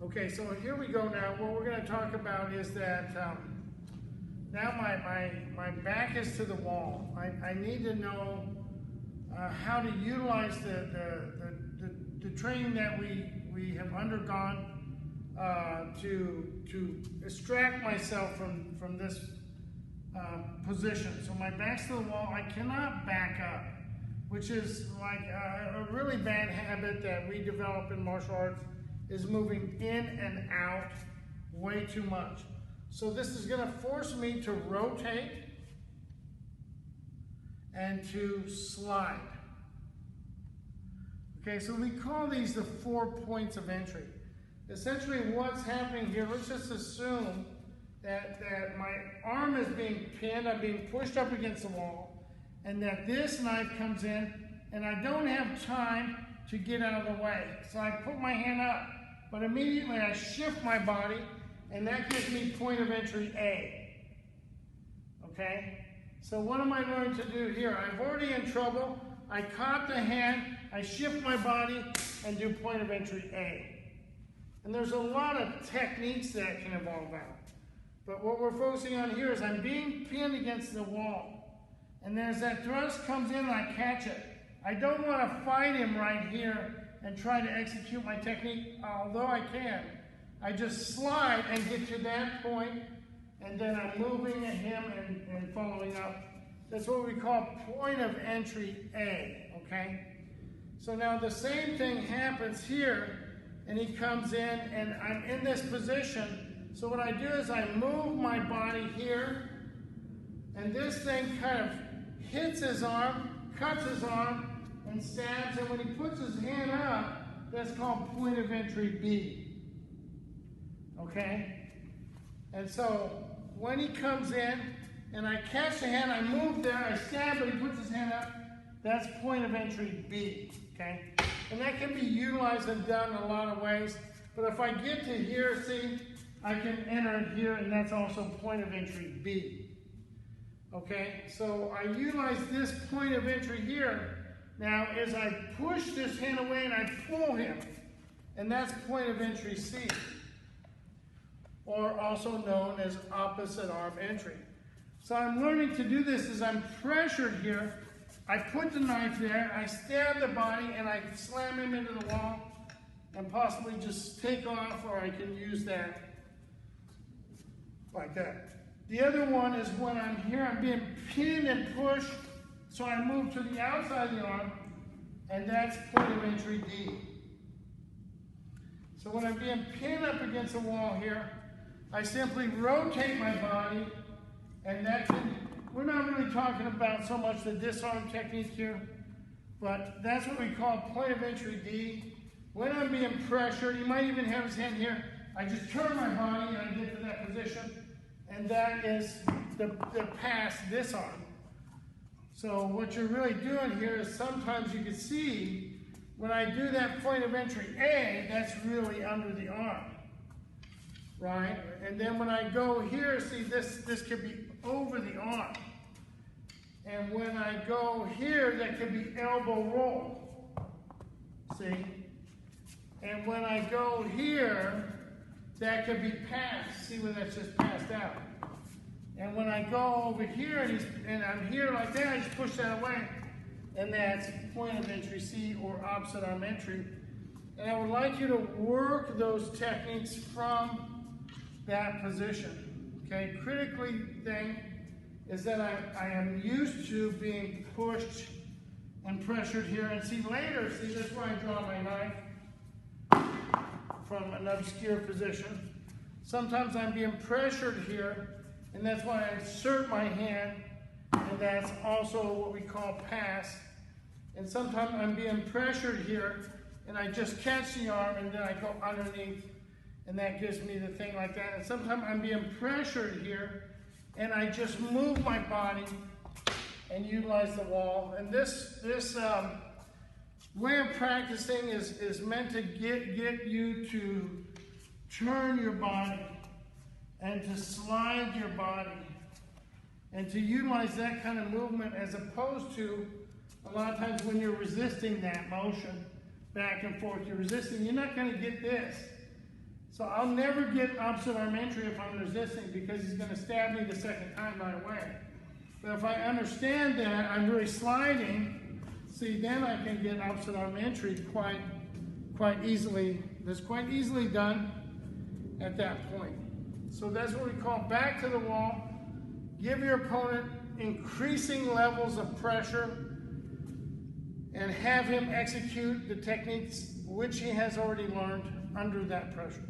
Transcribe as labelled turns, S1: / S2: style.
S1: Okay, so here we go now. What we're going to talk about is that now my back is to the wall. I need to know how to utilize the training that we have undergone to extract myself from this position. So my back's to the wall. I cannot back up, which is like a really bad habit that we develop in martial arts, is moving in and out way too much. So this is going to force me to rotate and to slide. Okay, so we call these the 4 points of entry. Essentially what's happening here, let's just assume that my arm is being pinned, I'm being pushed up against the wall, and that this knife comes in, and I don't have time to get out of the way. So I put my hand up, but immediately I shift my body, and that gives me point of entry A. Okay? So what am I going to do here? I'm already in trouble. I caught the hand, I shift my body, and do point of entry A. And there's a lot of techniques that can evolve out. But what we're focusing on here is I'm being pinned against the wall. And as that thrust comes in, I catch it. I don't want to fight him right here and try to execute my technique, although I can. I just slide and get to that point, and then I'm moving at him and following up. That's what we call point of entry A, okay? So now the same thing happens here, and he comes in, and I'm in this position. So what I do is I move my body here, and this thing kind of hits his arm, cuts his arm, and stabs, and when he puts his hand up, that's called point of entry B. Okay? And so when he comes in, and I catch the hand, I move there, I stab, but he puts his hand up, that's point of entry B. Okay? And that can be utilized and done in a lot of ways. But if I get to here, see, I can enter it here, and that's also point of entry B. Okay? So I utilize this point of entry here. Now, as I push this hand away and I pull him, and that's point of entry C, or also known as opposite arm entry. So I'm learning to do this as I'm pressured here. I put the knife there, I stab the body, and I slam him into the wall, and possibly just take off, or I can use that like that. The other one is when I'm here, I'm being pinned and pushed, so I move to the outside of the arm, and that's point of entry D. So when I'm being pinned up against the wall here, I simply rotate my body, and that can, we're not really talking about so much the disarm technique here, but that's what we call point of entry D. When I'm being pressured, you might even have his hand here, I just turn my body and I get to that position, and that is the pass disarm. So what you're really doing here is sometimes you can see when I do that point of entry A, that's really under the arm, right? And then when I go here, see this could be over the arm. And when I go here, that could be elbow roll, see? And when I go here, that could be passed. See where that's just passed out. And when I go over here and I'm here like that, I just push that away. And that's point of entry C, or opposite arm entry. And I would like you to work those techniques from that position. Okay, critically thing is that I am used to being pushed and pressured here. And see later, see that's where I draw my knife from an obscure position. Sometimes I'm being pressured here, and that's why I insert my hand, and that's also what we call pass. And sometimes I'm being pressured here, and I just catch the arm, and then I go underneath, and that gives me the thing like that. And sometimes I'm being pressured here, and I just move my body and utilize the wall. And this way of practicing is meant to get you to turn your body and to slide your body and to utilize that kind of movement, as opposed to a lot of times when you're resisting that motion back and forth, you're not going to get this. So I'll never get opposite arm entry if I'm resisting, because he's going to stab me the second time right away. But if I understand that I'm really sliding, see, then I can get opposite arm entry quite easily. That's quite easily done at that point. So that's what we call back to the wall. Give your opponent increasing levels of pressure and have him execute the techniques which he has already learned under that pressure.